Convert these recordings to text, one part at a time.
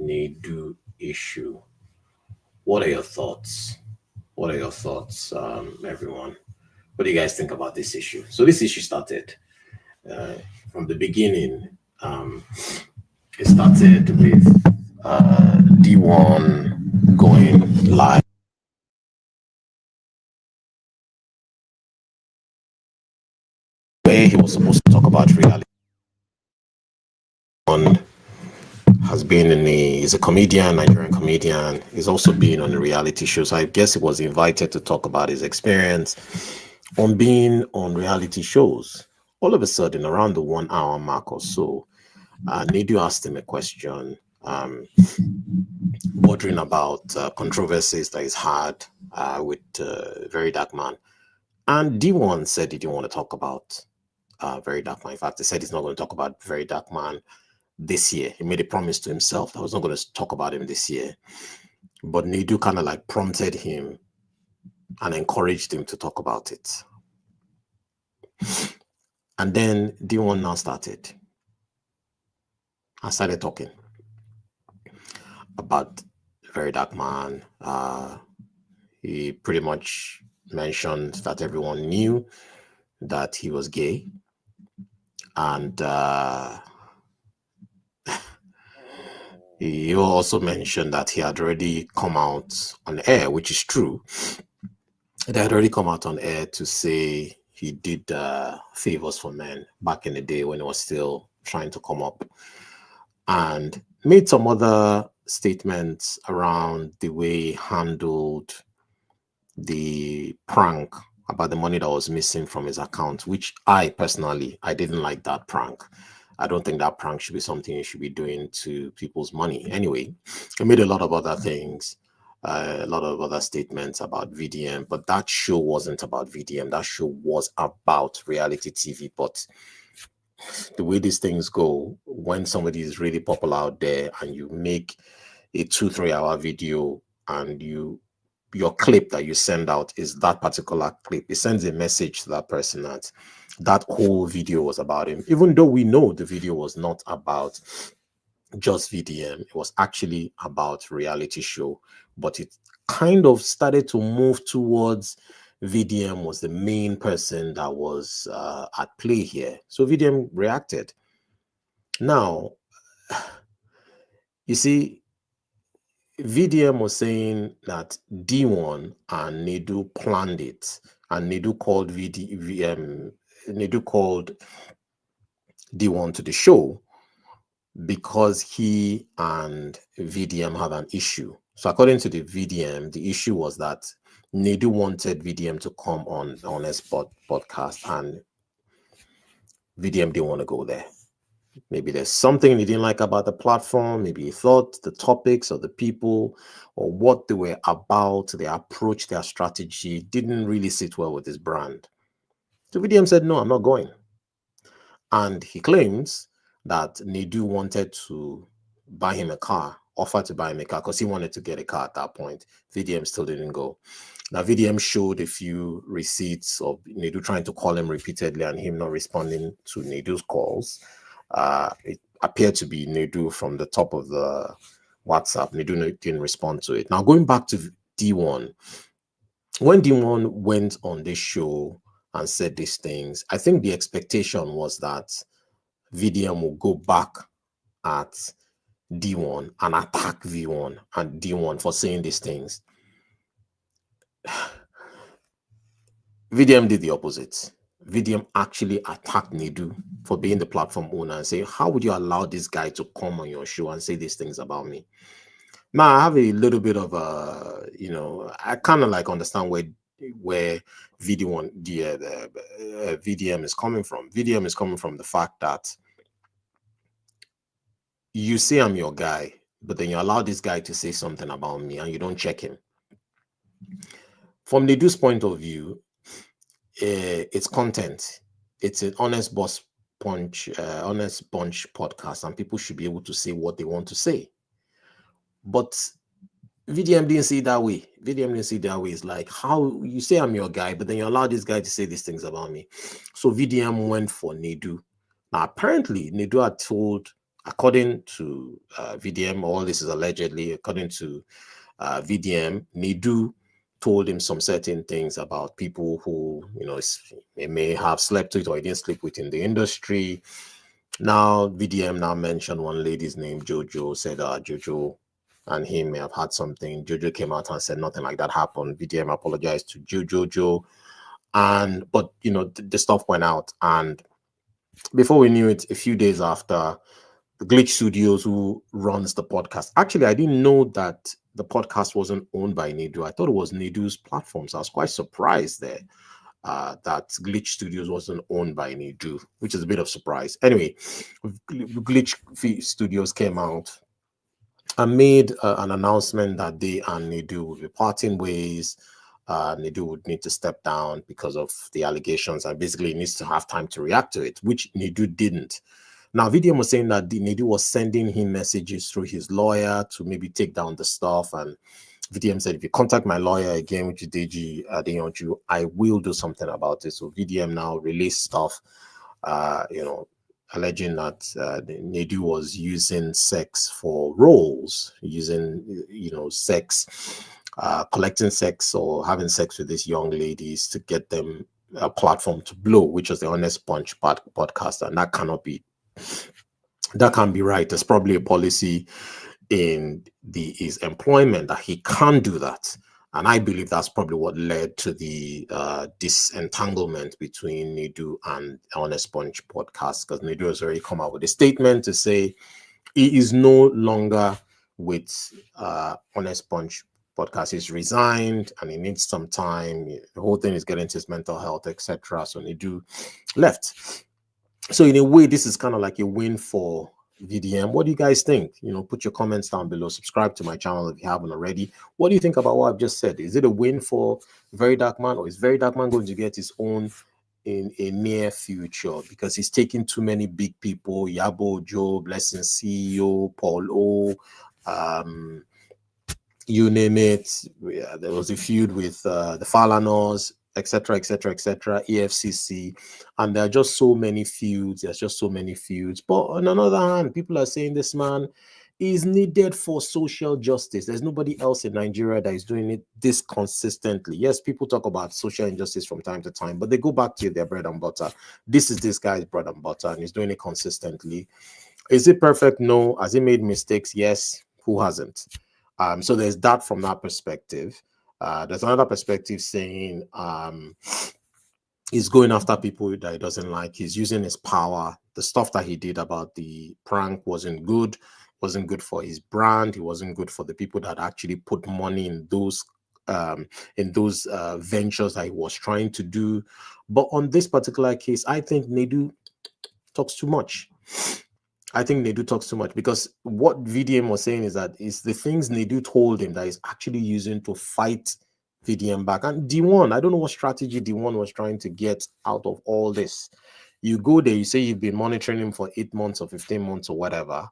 Nedu issue. What are your thoughts? What are your thoughts, everyone? What do you guys think about this issue? So this issue started uh, from the beginning. Um, it started with D1 going live, where he was supposed to talk about reality. On has been he's a comedian, Nigerian comedian. He's also been on a reality show. So I guess he was invited to talk about his experience on being on reality shows. All of a sudden, around the 1 hour mark or so, Nedu asked him a question, bordering about controversies that he's had with Very Dark Man. And D1 said he didn't want to talk about Very Dark Man. In fact, he said he's not going to talk about Very Dark Man this year. He made a promise to himself that I was not going to talk about him this year. But Nedu kind of like prompted him and encouraged him to talk about it. And then D1 now started. I started talking about Very Dark Man. He pretty much mentioned that everyone knew that he was gay. And he also mentioned that he had already come out on air, which is true. They had already come out on air to say he did favors for men back in the day when he was still trying to come up, and made some other statements around the way he handled the prank about the money that was missing from his account, which I personally, I didn't like that prank. I don't think that prank should be something you should be doing to people's money. Anyway, he made a lot of other things, a lot of other statements about VDM, but that show wasn't about VDM. That show was about reality TV. But the way these things go, when somebody is really popular out there and you make a 2-3 hour video and your clip that you send out is that particular clip, it sends a message to that person that whole video was about him, even though we know the video was not about just VDM. It was actually about reality show, but it kind of started to move towards VDM was the main person that was at play here. So VDM reacted. Now, you see, VDM was saying that D1 and Nedu planned it, and Nedu called Nedu called D1 to the show because he and VDM have an issue. So according to the VDM, the issue was that Nedu wanted VDM to come on a podcast, and VDM didn't want to go there. Maybe there's something he didn't like about the platform. Maybe he thought the topics or the people or what they were about, their approach, their strategy didn't really sit well with his brand. So VDM said, no, I'm not going. And he claims that Nedu wanted to buy him a car, offered to buy him a car because he wanted to get a car at that point. VDM still didn't go. Now, VDM showed a few receipts of Nedu trying to call him repeatedly and him not responding to Nedu's calls. It appeared to be Nedu from the top of the WhatsApp. Nedu didn't respond to it. Now, going back to D1, when D1 went on this show and said these things, I think the expectation was that VDM will go back at D1 and attack V1 and D1 for saying these things. VDM did the opposite. VDM actually attacked Nedu for being the platform owner and say, how would you allow this guy to come on your show and say these things about me? Now, I have a little bit of a, I kind of like understand where VDM is coming from. VDM is coming from the fact that you say I'm your guy, but then you allow this guy to say something about me and you don't check him. From Nedu's point of view, it's content. It's an honest bunch podcast, and people should be able to say what they want to say. But VDM didn't see it that way. VDM didn't see it that way. It's like, how you say I'm your guy, but then you allow this guy to say these things about me. So VDM went for Nedu. Now, apparently, Nedu had told According to VDM, all this is allegedly, according to VDM, Nedu told him some certain things about people who, they may have slept with or he didn't sleep with in the industry. Now, VDM now mentioned one lady's name, Jojo, said Jojo and him may have had something. Jojo came out and said nothing like that happened. VDM apologized to Jojo. But the stuff went out. And before we knew it, a few days after, the Glitch Studios, who runs the podcast. Actually, I didn't know that the podcast wasn't owned by Nedu. I thought it was Nedu's platform. So I was quite surprised there that Glitch Studios wasn't owned by Nedu, which is a bit of surprise. Anyway, Glitch Studios came out and made an announcement that they and Nedu would be parting ways. Nedu would need to step down because of the allegations and basically needs to have time to react to it, which Nedu didn't. Now, VDM was saying that Nedu was sending him messages through his lawyer to maybe take down the stuff. And VDM said, if you contact my lawyer again, which is Deeone, I will do something about it. So VDM now released stuff, alleging that Nedu was using sex for roles, using, sex, collecting sex or having sex with these young ladies to get them a platform to blow, which was the Honest Punch podcast. And that can't be right. There's probably a policy in his employment that he can't do that. And I believe that's probably what led to the disentanglement between Nedu and Honest Punch podcast, because Nedu has already come out with a statement to say he is no longer with Honest Punch podcast. He's resigned and he needs some time. The whole thing is getting to his mental health, etc. So Nedu left. So in a way, this is kind of like a win for VDM. What do you guys think? Put your comments down below. Subscribe to my channel if you haven't already. What do you think about what I've just said? Is it a win for VeryDark Man, or is VeryDark Man going to get his own in a near future because he's taking too many big people? Yabo, Joe, Blessing, CEO, Paul O, you name it. Yeah, there was a feud with the Falanos, etc., EFCC, and there are just so many feuds. There's just so many feuds. But on another hand, people are saying this man is needed for social justice. There's nobody else in Nigeria that is doing it this consistently. Yes, people talk about social injustice from time to time, but they go back to their bread and butter. This is this guy's bread and butter, and he's doing it consistently. Is it perfect? No. Has he made mistakes? Yes. Who hasn't? So there's that from that perspective. There's another perspective saying he's going after people that he doesn't like. He's using his power. The stuff that he did about the prank wasn't good for his brand. It wasn't good for the people that actually put money in those ventures that he was trying to do. But on this particular case, I think Nedu talks too much. Because what VDM was saying is that it's the things Nedu told him that he's actually using to fight VDM back. And Deeone, I don't know what strategy Deeone was trying to get out of all this. You go there, you say you've been monitoring him for 8 months or 15 months or whatever,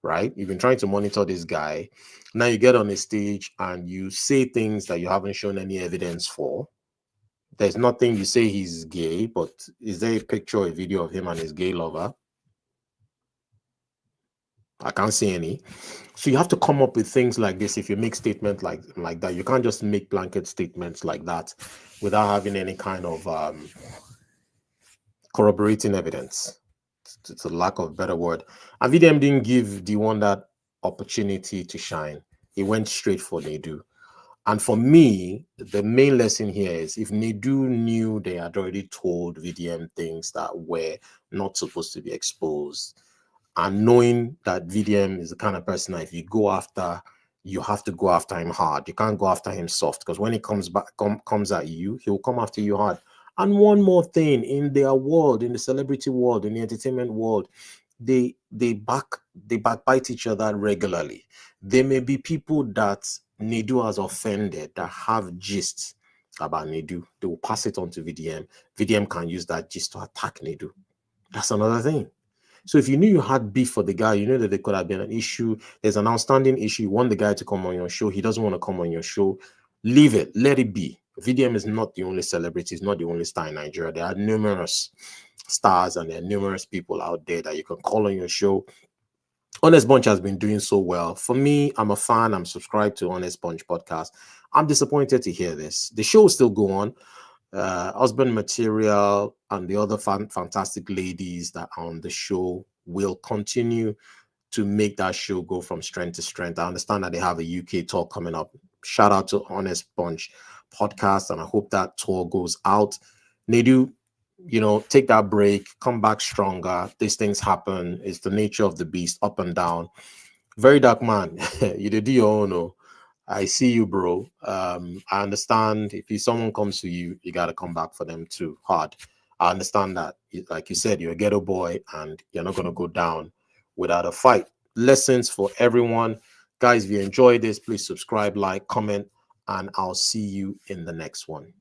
right? You've been trying to monitor this guy. Now you get on a stage and you say things that you haven't shown any evidence for. There's nothing. You say he's gay, but is there a picture or a video of him and his gay lover? I can't see any. So you have to come up with things like this. If you make statements like that, you can't just make blanket statements like that without having any kind of corroborating evidence. It's a lack of better word. And VDM didn't give Deeone that opportunity to shine. He went straight for Nedu. And for me, the main lesson here is if Nedu knew they had already told VDM things that were not supposed to be exposed, and knowing that VDM is the kind of person that if you go after, you have to go after him hard. You can't go after him soft, because when he comes at you, he'll come after you hard. And one more thing, in their world, in the celebrity world, in the entertainment world, they backbite each other regularly. There may be people that Nedu has offended that have gists about Nedu. They will pass it on to VDM. VDM can use that gist to attack Nedu. That's another thing. So if you knew you had beef for the guy, you know that there could have been an issue. There's an outstanding issue. You want the guy to come on your show. He doesn't want to come on your show. Leave it. Let it be. VDM is not the only celebrity. He's not the only star in Nigeria. There are numerous stars and there are numerous people out there that you can call on your show Honest Bunch has been doing so well. For me, I'm a fan. I'm subscribed to Honest Bunch podcast. I'm disappointed to hear this. The show will still go on. Husband Material and the other fantastic ladies that are on the show will continue to make that show go from strength to strength. I understand that they have a UK tour coming up. Shout out to Honest Bunch podcast, and I hope that tour goes out. Nedu, take that break, come back stronger. These things happen. It's the nature of the beast, up and down. Very dark man. You did your own. Oh. I see you, bro. I understand if someone comes to you, you got to come back for them too hard. I understand that. Like you said, you're a ghetto boy and you're not going to go down without a fight. Lessons for everyone. Guys, if you enjoyed this, please subscribe, like, comment, and I'll see you in the next one.